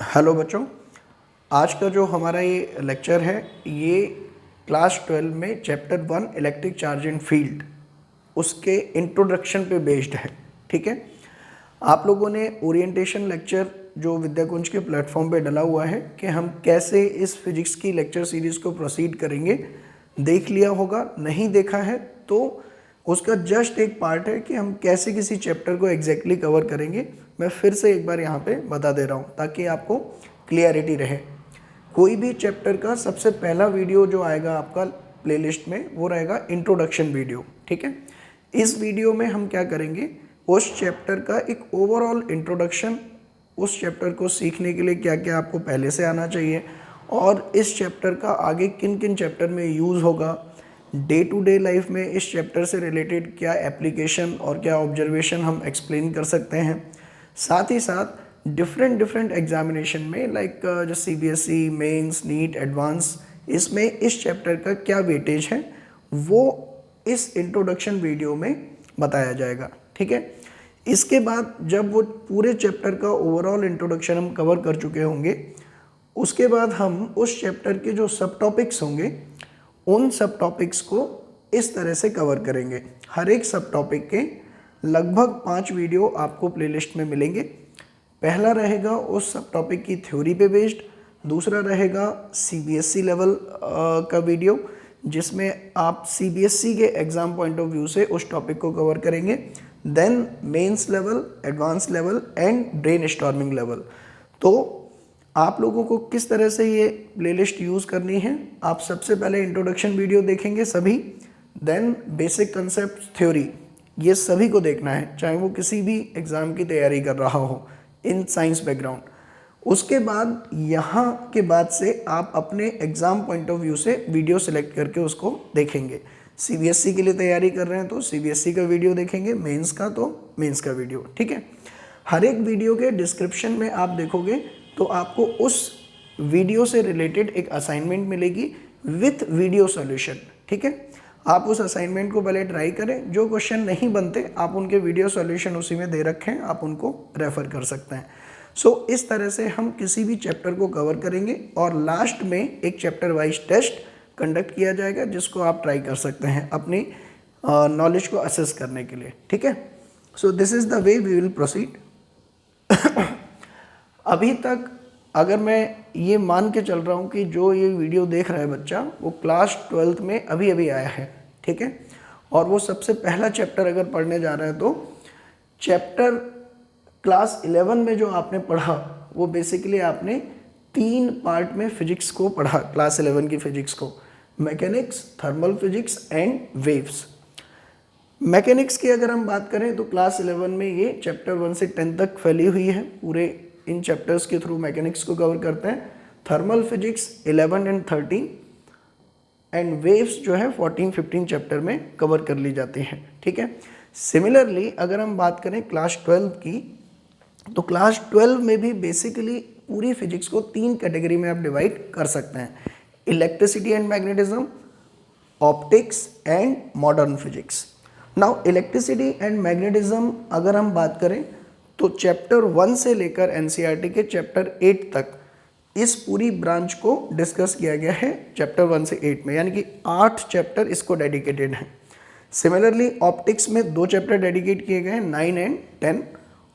Hello बच्चों, आज का जो हमारा ये लेक्चर है ये क्लास 12 में chapter 1 electric charge and field उसके इंट्रोडक्शन पे बेस्ड है। ठीक है, आप लोगों ने ओरिएंटेशन लेक्चर जो विद्याकुंज के प्लेटफॉर्म पे डला हुआ है कि हम कैसे इस फिजिक्स की लेक्चर सीरीज़ को प्रोसीड करेंगे देख लिया होगा। नहीं देखा है तो उसका जस्ट एक पार्ट है कि हम कैसे किसी चैप्टर को एग्जैक्टली कवर करेंगे। मैं फिर से एक बार यहाँ पे बता दे रहा हूँ ताकि आपको क्लियरिटी रहे। कोई भी चैप्टर का सबसे पहला वीडियो जो आएगा आपका प्लेलिस्ट में वो रहेगा इंट्रोडक्शन वीडियो। ठीक है, इस वीडियो में हम क्या करेंगे, उस चैप्टर का एक ओवरऑल इंट्रोडक्शन, उस चैप्टर को सीखने के लिए क्या क्या आपको पहले से आना चाहिए और इस चैप्टर का आगे किन किन चैप्टर में यूज़ होगा, डे टू डे लाइफ में इस चैप्टर से रिलेटेड क्या एप्लीकेशन और क्या ऑब्जर्वेशन हम एक्सप्लेन कर सकते हैं। साथ ही साथ डिफरेंट एग्जामिनेशन में लाइक जो सीबीएसई, मेंस, नीट, एडवांस, इसमें इस चैप्टर का क्या वेटेज है वो इस इंट्रोडक्शन वीडियो में बताया जाएगा। ठीक है, इसके बाद जब वो पूरे चैप्टर का ओवरऑल इंट्रोडक्शन हम कवर कर चुके होंगे उसके बाद हम उस चैप्टर के जो सब टॉपिक्स होंगे उन सब टॉपिक्स को इस तरह से कवर करेंगे। हर एक सब टॉपिक के लगभग 5 वीडियो आपको प्लेलिस्ट में मिलेंगे। पहला रहेगा उस सब टॉपिक की थ्योरी पे बेस्ड, दूसरा रहेगा सीबीएसई लेवल का वीडियो जिसमें आप सीबीएसई के एग्ज़ाम पॉइंट ऑफ व्यू से उस टॉपिक को कवर करेंगे। Then mains level, advance level and brainstorming level. तो आप लोगों को किस तरह से ये प्लेलिस्ट यूज़ करनी है, आप सबसे पहले इंट्रोडक्शन वीडियो देखेंगे सभी, देन बेसिक कंसेप्ट, थ्योरी, ये सभी को देखना है चाहे वो किसी भी एग्ज़ाम की तैयारी कर रहा हो इन साइंस बैकग्राउंड। उसके बाद यहाँ के बाद से आप अपने एग्ज़ाम पॉइंट ऑफ व्यू से वीडियो सेलेक्ट करके उसको देखेंगे। सीबीएसई के लिए तैयारी कर रहे हैं तो सीबीएसई का वीडियो देखेंगे, मेंस का तो मेंस का वीडियो। ठीक है, हर एक वीडियो के डिस्क्रिप्शन में आप देखोगे तो आपको उस वीडियो से रिलेटेड एक असाइनमेंट मिलेगी विथ वीडियो सॉल्यूशन। ठीक है, आप उस असाइनमेंट को पहले ट्राई करें, जो क्वेश्चन नहीं बनते आप उनके वीडियो सॉल्यूशन उसी में दे रखे हैं, आप उनको रेफ़र कर सकते हैं। सो इस तरह से हम किसी भी चैप्टर को कवर करेंगे और लास्ट में एक चैप्टर वाइज टेस्ट कंडक्ट किया जाएगा जिसको आप ट्राई कर सकते हैं अपनी नॉलेज को असेस करने के लिए। ठीक है, so this is the way we will proceed. अभी तक अगर मैं ये मान के चल रहा हूँ कि जो ये वीडियो देख रहा है बच्चा वो क्लास 12th में अभी अभी आया है। ठीक है, और वो सबसे पहला चैप्टर अगर पढ़ने जा रहा है तो चैप्टर क्लास 11 में जो आपने पढ़ा वो बेसिकली आपने 3 पार्ट में फिजिक्स को पढ़ा। क्लास 11 की फिजिक्स को mechanics, thermal physics and waves. Mechanics की अगर हम बात करें तो क्लास 11 में ये चैप्टर 1 से 10 तक फैली हुई है, पूरे इन चैप्टर्स के थ्रू मैकेनिक्स को कवर करते हैं। Thermal physics 11 and 13 and waves जो है 14-15 चैप्टर में कवर कर ली जाती हैं। ठीक है, सिमिलरली अगर हम बात करें क्लास 12 की तो क्लास 12 में भी बेसिकली पूरी फिजिक्स को 3 कैटेगरी में आप डिवाइड कर सकते हैं, electricity and magnetism, optics and modern physics. Now electricity and magnetism अगर हम बात करें तो चैप्टर 1 से लेकर एनसीईआरटी के चैप्टर 8 तक इस पूरी ब्रांच को डिस्कस किया गया है चैप्टर 1 से 8 में, यानी कि 8 चैप्टर इसको डेडिकेटेड हैं। सिमिलरली ऑप्टिक्स में 2 चैप्टर डेडिकेट किए गए हैं, 9 एंड 10,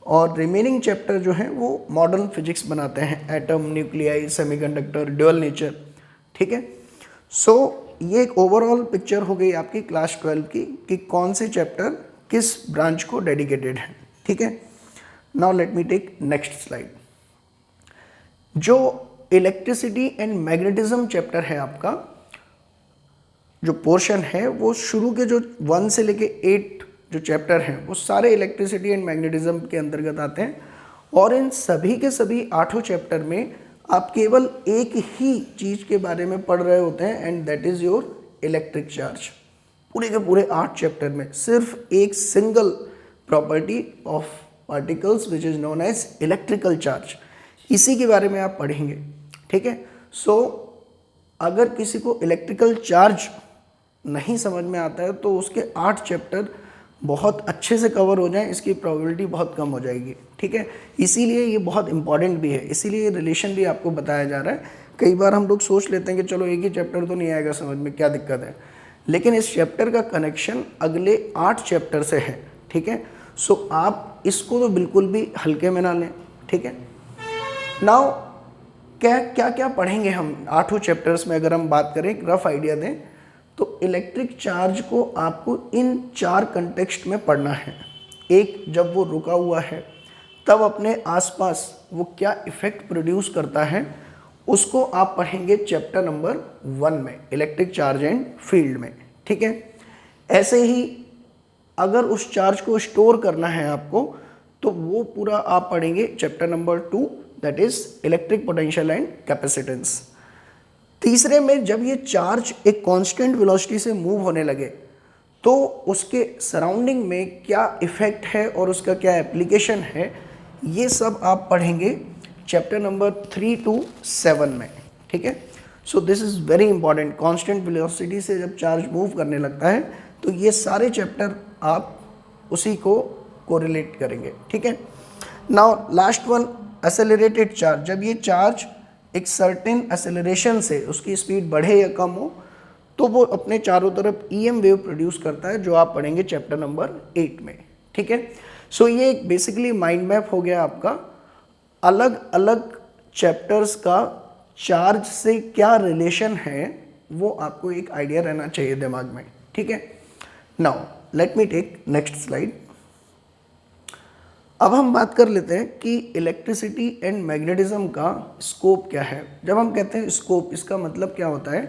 और रिमेनिंग चैप्टर जो हैं वो मॉडर्न फिजिक्स बनाते हैं, atom, nuclei, semiconductor, dual nature. ठीक है, सो ये एक ओवरऑल पिक्चर हो गई आपकी क्लास 12 की कि कौन से चैप्टर किस ब्रांच को डेडिकेटेड है। ठीक है, now let me take next slide. जो इलेक्ट्रिसिटी एंड मैग्नेटिज्म चैप्टर है आपका, जो पोर्शन है वो शुरू के जो 1 से लेके 8 जो चैप्टर हैं वो सारे इलेक्ट्रिसिटी एंड मैग्नेटिज्म के अंतर्गत आते हैं, और इन सभी के सभी 8 चैप्टर में आप केवल एक ही चीज़ के बारे में पढ़ रहे होते हैं and that is your electric charge. पूरे के पूरे 8 चैप्टर में सिर्फ एक single property of particles which is known as electrical charge, इसी के बारे में आप पढ़ेंगे। ठीक है, सो अगर किसी को इलेक्ट्रिकल चार्ज नहीं समझ में आता है तो उसके 8 चैप्टर बहुत अच्छे से कवर हो जाएं, इसकी प्रोबेबिलिटी बहुत कम हो जाएगी, ठीक है। इसीलिए ये बहुत इंपॉर्टेंट भी है, इसीलिए ये रिलेशन भी आपको बताया जा रहा है। कई बार हम लोग सोच लेते हैं कि चलो एक ही चैप्टर तो नहीं आएगा समझ में, क्या दिक्कत है, लेकिन इस चैप्टर का कनेक्शन अगले 8 चैप्टर से है, ठीक है। सो आप इसको तो बिल्कुल भी हल्के में ना लें, ठीक है। नाउ क्या क्या पढ़ेंगे हम 8 चैप्टर्स में, अगर हम बात करें, एक रफ आइडिया दें तो इलेक्ट्रिक चार्ज को आपको इन 4 कंटेक्स्ट में पढ़ना है। एक, जब वो रुका हुआ है तब अपने आसपास वो क्या इफेक्ट प्रोड्यूस करता है, उसको आप पढ़ेंगे चैप्टर नंबर 1 में, इलेक्ट्रिक चार्ज एंड फील्ड में, ठीक है। ऐसे ही अगर उस चार्ज को स्टोर करना है आपको, तो वो पूरा आप पढ़ेंगे chapter number 2, that is electric potential and capacitance. तीसरे में, जब ये चार्ज एक कांस्टेंट वेलोसिटी से मूव होने लगे तो उसके सराउंडिंग में क्या इफेक्ट है और उसका क्या एप्लीकेशन है, ये सब आप पढ़ेंगे चैप्टर नंबर 3 to 7 में, ठीक है। So this is very important. Constant velocity से जब चार्ज मूव करने लगता है तो ये सारे चैप्टर आप उसी को कोरिलेट करेंगे, ठीक है। Now last one, accelerated charge. जब ये चार्ज एक सर्टेन एक्सेलरेशन से उसकी स्पीड बढ़े या कम हो तो वो अपने चारों तरफ EM वेव प्रोड्यूस करता है, जो आप पढ़ेंगे चैप्टर नंबर 8 में, ठीक है। सो ये एक बेसिकली माइंड मैप हो गया आपका, अलग अलग चैप्टर्स का चार्ज से क्या रिलेशन है वो आपको एक आइडिया रहना चाहिए दिमाग में, ठीक है। Now let me take next slide. अब हम बात कर लेते हैं कि इलेक्ट्रिसिटी एंड मैग्नेटिज्म का स्कोप क्या है। जब हम कहते हैं स्कोप, इसका मतलब क्या होता है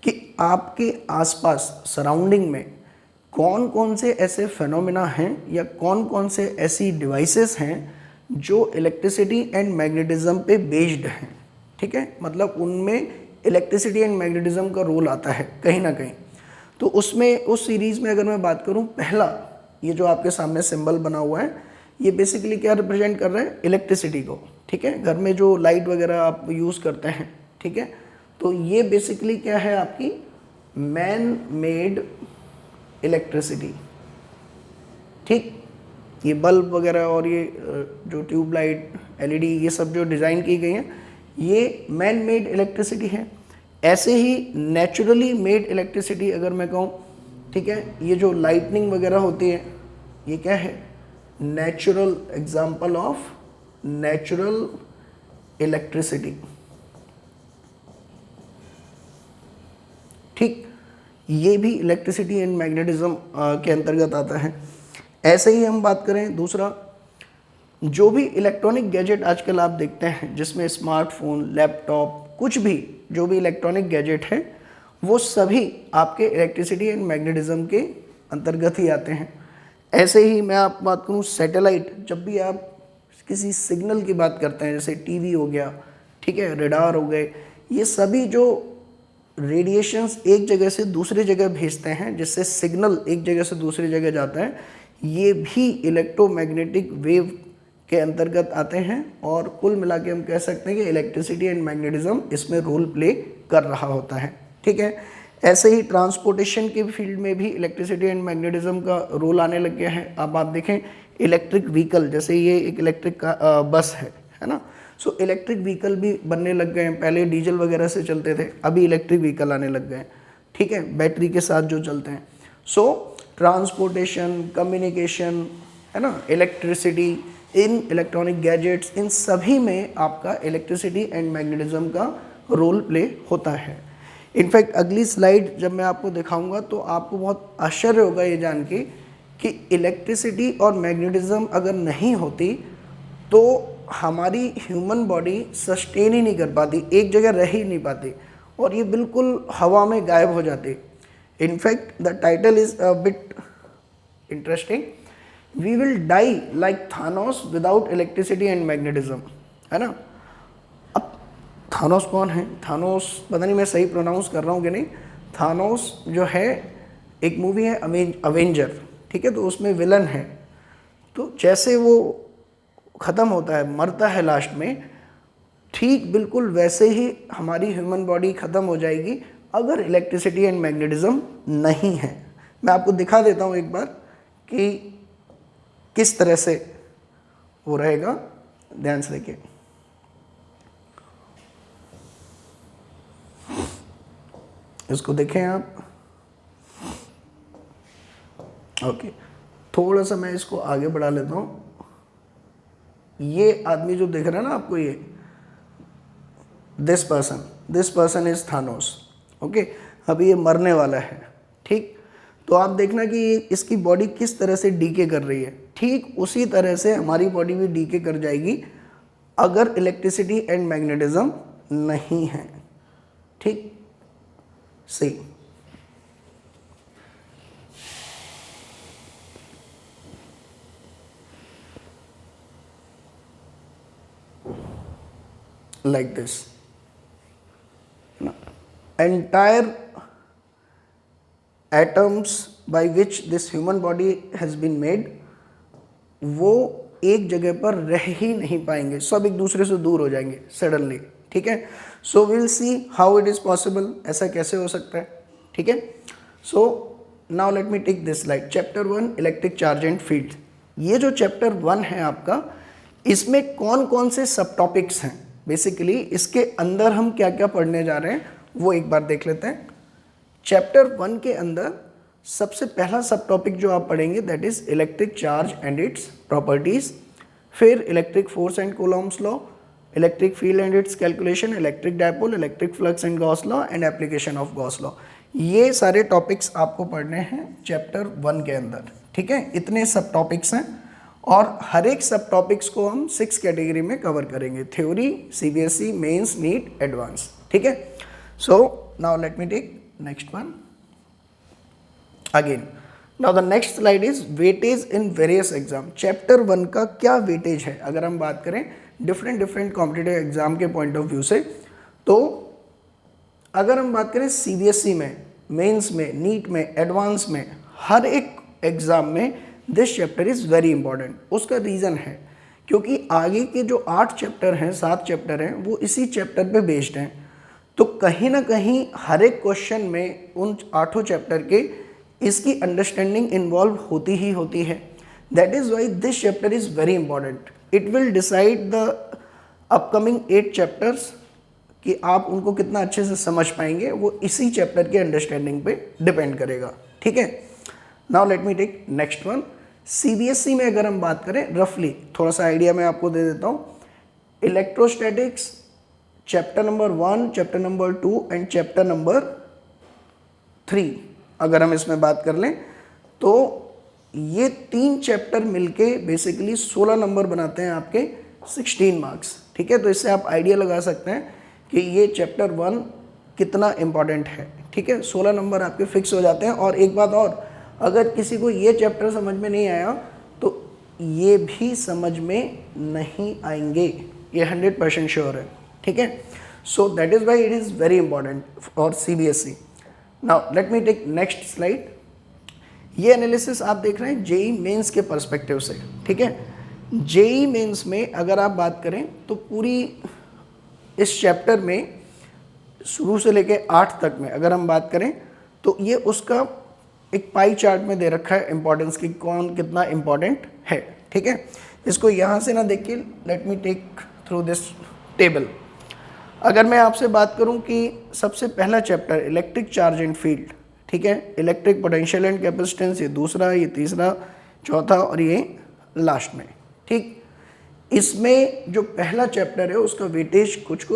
कि आपके आसपास सराउंडिंग में कौन कौन से ऐसे फेनोमेना हैं या कौन कौन से ऐसी डिवाइसेस हैं जो इलेक्ट्रिसिटी एंड मैग्नेटिज्म पे बेस्ड हैं, ठीक है। मतलब उनमें इलेक्ट्रिसिटी एंड मैग्नेटिज्म का रोल आता है कहीं ना कहीं। तो उसमें, उस सीरीज़ में अगर मैं बात करूं, पहला ये जो आपके सामने सिंबल बना हुआ है, ये बेसिकली क्या रिप्रेजेंट कर रहा है, इलेक्ट्रिसिटी को, ठीक है। घर में जो लाइट वगैरह आप यूज़ करते हैं, ठीक है, तो ये बेसिकली क्या है, आपकी मैन मेड इलेक्ट्रिसिटी, ठीक। ये बल्ब वगैरह और ये जो ट्यूबलाइट, LED, ये सब जो डिज़ाइन की गई हैं, ये मैन मेड इलेक्ट्रिसिटी है। ऐसे ही नेचुरली मेड इलेक्ट्रिसिटी अगर मैं कहूँ, ठीक है, ये जो लाइटनिंग वगैरह होती है, ये क्या है, natural example of natural electricity, ठीक। ये भी इलेक्ट्रिसिटी एंड मैग्नेटिज्म के अंतर्गत आता है। ऐसे ही हम बात करें दूसरा, जो भी इलेक्ट्रॉनिक गैजेट आजकल आप देखते हैं जिसमें स्मार्टफोन, लैपटॉप, कुछ भी जो भी इलेक्ट्रॉनिक गैजेट है, वो सभी आपके इलेक्ट्रिसिटी एंड मैग्नेटिज्म के अंतर्गत ही आते हैं। ऐसे ही मैं आप बात करूँ सैटेलाइट, जब भी आप किसी सिग्नल की बात करते हैं, जैसे टीवी हो गया, ठीक है, रडार हो गए, ये सभी जो रेडिएशंस एक जगह से दूसरी जगह भेजते हैं, जिससे सिग्नल एक जगह से दूसरी जगह जाता है, ये भी इलेक्ट्रोमैग्नेटिक वेव के अंतर्गत आते हैं। और कुल मिला के हम कह सकते हैं कि इलेक्ट्रिसिटी एंड मैग्नेटिज्म इसमें रोल प्ले कर रहा होता है, ठीक है। ऐसे ही ट्रांसपोर्टेशन के फील्ड में भी इलेक्ट्रिसिटी एंड मैग्नेटिज्म का रोल आने लग गया है। अब आप देखें इलेक्ट्रिक व्हीकल, जैसे ये एक इलेक्ट्रिक का बस है ना, सो इलेक्ट्रिक व्हीकल भी बनने लग गए हैं। पहले डीजल वगैरह से चलते थे, अभी इलेक्ट्रिक व्हीकल आने लग गए, ठीक है, बैटरी के साथ जो चलते हैं। सो ट्रांसपोर्टेशन, कम्युनिकेशन, है ना, इलेक्ट्रिसिटी, इन इलेक्ट्रॉनिक गैजेट्स, इन सभी में आपका इलेक्ट्रिसिटी एंड मैग्नेटिज्म का रोल प्ले होता है। इनफैक्ट अगली स्लाइड जब मैं आपको दिखाऊंगा तो आपको बहुत आश्चर्य होगा ये जान के कि इलेक्ट्रिसिटी और मैग्नेटिज्म अगर नहीं होती तो हमारी ह्यूमन बॉडी सस्टेन ही नहीं कर पाती, एक जगह रह ही नहीं पाती, और ये बिल्कुल हवा में गायब हो जाती। In fact the title is a bit interesting, we will die like Thanos without electricity and magnetism, है ना। अब थानोस कौन है? थानोस पता नहीं मैं सही प्रोनाउंस कर रहा हूँ कि नहीं। थानोस जो है, एक मूवी है अवेंजर, ठीक है, तो उसमें विलन है। तो जैसे वो ख़त्म होता है, मरता है लास्ट में, ठीक बिल्कुल वैसे ही हमारी ह्यूमन बॉडी ख़त्म हो जाएगी अगर इलेक्ट्रिसिटी एंड मैग्नेटिज्म नहीं है। मैं आपको दिखा देता हूँ एक बार कि किस तरह से वो रहेगा, ध्यान से देखिए। इसको देखें आप, ओके। थोड़ा सा मैं इसको आगे बढ़ा लेता हूँ। ये आदमी जो दिख रहा है ना आपको, ये this person is Thanos, okay. अभी ये मरने वाला है, ठीक। तो आप देखना कि इसकी बॉडी किस तरह से डीके कर रही है, ठीक उसी तरह से हमारी बॉडी भी डीके कर जाएगी अगर इलेक्ट्रिसिटी एंड मैग्नेटिज्म नहीं है, ठीक। सी like this. Entire atoms by which this human body has been made, वो एक जगह पर रह ही नहीं पाएंगे, सब एक दूसरे से दूर हो जाएंगे सडनली, ठीक है। So will see how it is possible, ऐसा कैसे हो सकता है, ठीक है। So now let me take this slide, chapter 1 electric charge and field. ये जो चैप्टर 1 है आपका, इसमें कौन कौन से सब टॉपिक्स हैं, बेसिकली इसके अंदर हम क्या क्या पढ़ने जा रहे हैं वो एक बार देख लेते हैं। चैप्टर 1 के अंदर सबसे पहला सब टॉपिक जो आप पढ़ेंगे that is electric charge and its properties, फिर electric force and Coulomb's law, electric field and its calculation, electric dipole, electric flux and Gauss law and application of Gauss law. ये सारे टॉपिक्स आपको पढ़ने हैं chapter 1 के अंदर, ठीक है। इतने सब टॉपिक्स हैं और हर एक सब टॉपिक्स को हम 6 कैटेगरी में कवर करेंगे, theory, CBSE, mains, NEET, advance, ठीक है। So now let me take next one again. Now the next slide is weightage in various exam. Chapter 1 का क्या वेटेज है अगर हम बात करें डिफरेंट कॉम्पिटिटिव एग्जाम के पॉइंट ऑफ व्यू से, तो अगर हम बात करें सीबीएसई में, मेंस में, नीट में, एडवांस में, हर एक एग्जाम में this chapter is very important. उसका रीज़न है क्योंकि आगे के जो 8 चैप्टर हैं, 7 चैप्टर हैं, वो इसी चैप्टर पे बेस्ड हैं। तो कहीं ना कहीं हर एक क्वेश्चन में उन 8 चैप्टर के इसकी अंडरस्टैंडिंग इन्वॉल्व होती ही होती है। That is why this chapter is very important. It will decide the upcoming 8 chapters कि आप उनको कितना अच्छे से समझ पाएंगे, वो इसी चैप्टर की अंडरस्टैंडिंग पे डिपेंड करेगा, ठीक है। Now let me take next one. CBSE में अगर हम बात करें रफली, थोड़ा सा आइडिया मैं आपको दे देता हूँ। Electrostatics chapter number 1, chapter number 2 and chapter number 3 अगर हम इसमें बात कर लें तो ये 3 चैप्टर मिलके बेसिकली 16 नंबर बनाते हैं आपके 16 मार्क्स, ठीक है। तो इससे आप आइडिया लगा सकते हैं कि ये चैप्टर 1 कितना इम्पॉर्टेंट है, ठीक है। 16 नंबर आपके फिक्स हो जाते हैं। और एक बात और, अगर किसी को ये चैप्टर समझ में नहीं आया तो ये भी समझ में नहीं आएंगे, ये 100% श्योर है, ठीक है। So that is why it is very important for CBSE. Now let me take next slide. ये एनालिसिस आप देख रहे हैं जेई मेंस के पर्सपेक्टिव से, ठीक है। जेई मेंस में अगर आप बात करें तो पूरी इस चैप्टर में शुरू से लेके 8 तक में अगर हम बात करें तो ये उसका एक पाई चार्ट में दे रखा है इंपॉर्टेंस की, कौन कितना इंपॉर्टेंट है, ठीक है। इसको यहाँ से ना देख के let me take through this table. अगर मैं आपसे बात करूं कि सबसे पहला chapter electric charge and field, ठीक है, इलेक्ट्रिक पोटेंशियल एंड कैपेसिटेंस, ये दूसरा, ये तीसरा, चौथा और ये लास्ट में, ठीक। इसमें जो पहला चैप्टर है उसका वेटेज कुछ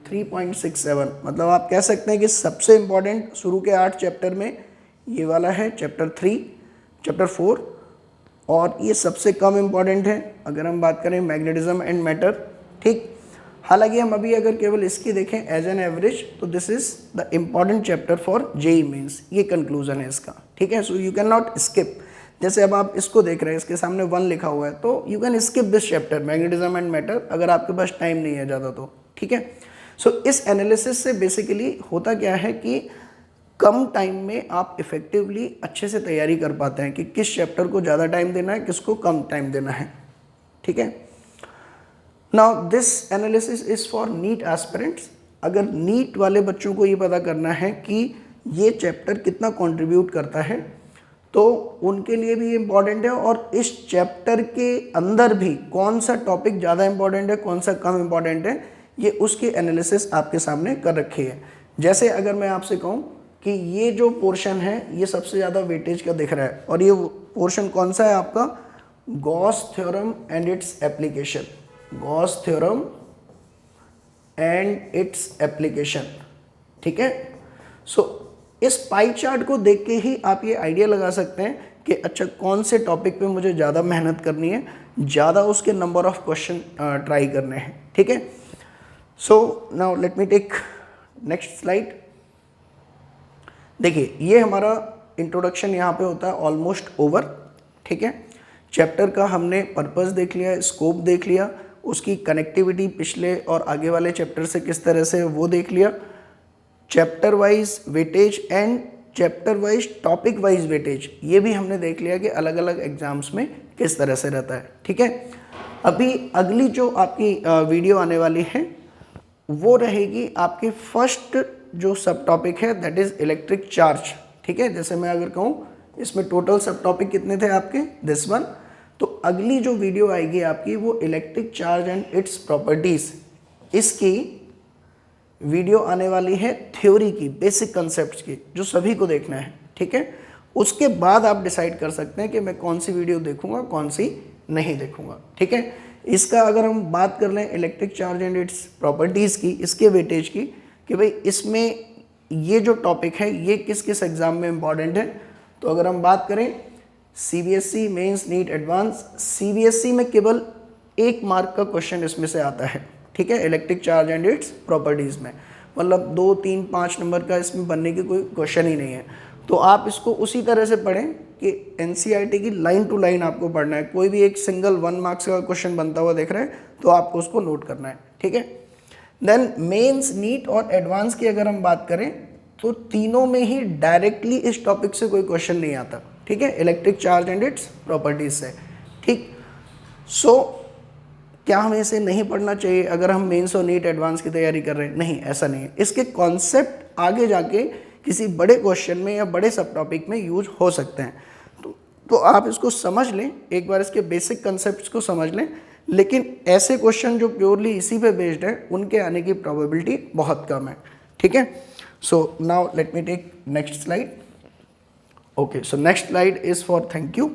3.67, मतलब आप कह सकते हैं कि सबसे इंपॉर्टेंट शुरू के 8 चैप्टर में ये वाला है चैप्टर 3, चैप्टर 4, और ये सबसे कम इंपॉर्टेंट है अगर हम बात करें मैग्नेटिज्म एंड मैटर, ठीक। हालांकि हम अभी अगर केवल इसकी देखें एज एन एवरेज तो this is the important chapter for JEE mains, ये कंक्लूजन है इसका, ठीक है। So you can not skip. जैसे अब आप इसको देख रहे हैं, इसके सामने 1 लिखा हुआ है तो you can skip this chapter magnetism and matter अगर आपके पास टाइम नहीं है ज़्यादा तो, ठीक है। सो इस एनालिसिस से बेसिकली होता क्या है कि कम टाइम में आप इफेक्टिवली अच्छे से तैयारी कर पाते हैं कि किस चैप्टर को ज़्यादा टाइम देना है, किसको कम टाइम देना है, ठीक है। Now this analysis is for NEET aspirants. अगर नीट वाले बच्चों को ये पता करना है कि ये चैप्टर कितना कंट्रीब्यूट करता है तो उनके लिए भी इम्पॉर्टेंट है। और इस चैप्टर के अंदर भी कौन सा टॉपिक ज़्यादा इम्पॉर्टेंट है, कौन सा कम इम्पॉर्टेंट है, ये उसकी एनालिसिस आपके सामने कर रखी है। जैसे अगर मैं आपसे कहूँ कि ये जो पोर्शन है ये सबसे ज़्यादा वेटेज का दिख रहा है, और ये पोर्शन कौन सा है आपका, Gauss theorem and its application, Gauss theorem and its application, ठीक है। सो इस पाई चार्ट को देख के ही आप ये आइडिया लगा सकते हैं कि अच्छा कौन से टॉपिक पे मुझे ज़्यादा मेहनत करनी है, ज़्यादा उसके नंबर ऑफ क्वेश्चन ट्राई करने हैं, ठीक है। So now let me take next slide. देखिए ये हमारा इंट्रोडक्शन यहाँ पे होता है ऑलमोस्ट ओवर, ठीक है। चैप्टर का हमने पर्पस देख लिया, स्कोप देख लिया, उसकी कनेक्टिविटी पिछले और आगे वाले चैप्टर से किस तरह से वो देख लिया, chapter wise weightage and chapter wise topic wise weightage ये भी हमने देख लिया कि अलग अलग एग्जाम्स में किस तरह से रहता है, ठीक है। अभी अगली जो आपकी वीडियो आने वाली है वो रहेगी आपकी फर्स्ट जो सब टॉपिक है, दैट इज इलेक्ट्रिक चार्ज, ठीक है। जैसे मैं अगर कहूँ इसमें टोटल सब टॉपिक कितने थे आपके, दिस वन। तो अगली जो वीडियो आएगी आपकी वो electric charge and its properties, इसकी वीडियो आने वाली है थ्योरी की, बेसिक कंसेप्ट्स की, जो सभी को देखना है, ठीक है। उसके बाद आप डिसाइड कर सकते हैं कि मैं कौन सी वीडियो देखूंगा, कौन सी नहीं देखूंगा, ठीक है। इसका अगर हम बात कर लें electric charge and it's properties की, इसके वेटेज की, कि भाई इसमें ये जो टॉपिक है ये किस किस एग्ज़ाम में इम्पॉर्टेंट है, तो अगर हम बात करें CBSE mains NEET advance, CBSE में केवल 1 मार्क का क्वेश्चन इसमें से आता है, ठीक है, electric charge and it's properties में, मतलब 2, 3, 5 नंबर का इसमें बनने की कोई क्वेश्चन ही नहीं है। तो आप इसको उसी तरह से पढ़ें कि एनसीईआरटी की लाइन टू लाइन आपको पढ़ना है, कोई भी एक सिंगल 1 मार्क्स का क्वेश्चन बनता हुआ देख रहे हैं तो आपको उसको नोट करना है, ठीक है। देन मेंस नीट और एडवांस की अगर हम बात करें तो तीनों में ही डायरेक्टली इस टॉपिक से कोई क्वेश्चन नहीं आता, ठीक है, electric charge and its properties से, ठीक। सो क्या हमें इसे नहीं पढ़ना चाहिए अगर हम मेंस और नीट एडवांस की तैयारी कर रहे हैं, नहीं, ऐसा नहीं है। इसके कॉन्सेप्ट आगे जाके किसी बड़े क्वेश्चन में या बड़े सब टॉपिक में यूज हो सकते हैं, तो आप इसको समझ लें, एक बार इसके बेसिक कंसेप्ट को समझ लें। लेकिन ऐसे क्वेश्चन जो प्योरली इसी पे बेस्ड है उनके आने की प्रोबेबिलिटी बहुत कम है, ठीक है। So now let me take next slide. Okay, so next slide is for thank you,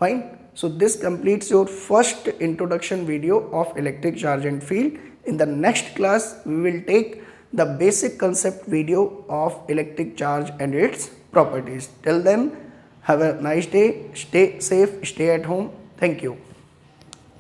fine. So this completes your first introduction video of electric charge and field. In the next class, we will take the basic concept video of electric charge and its properties. Till then, have a nice day, stay safe, stay at home. Thank you.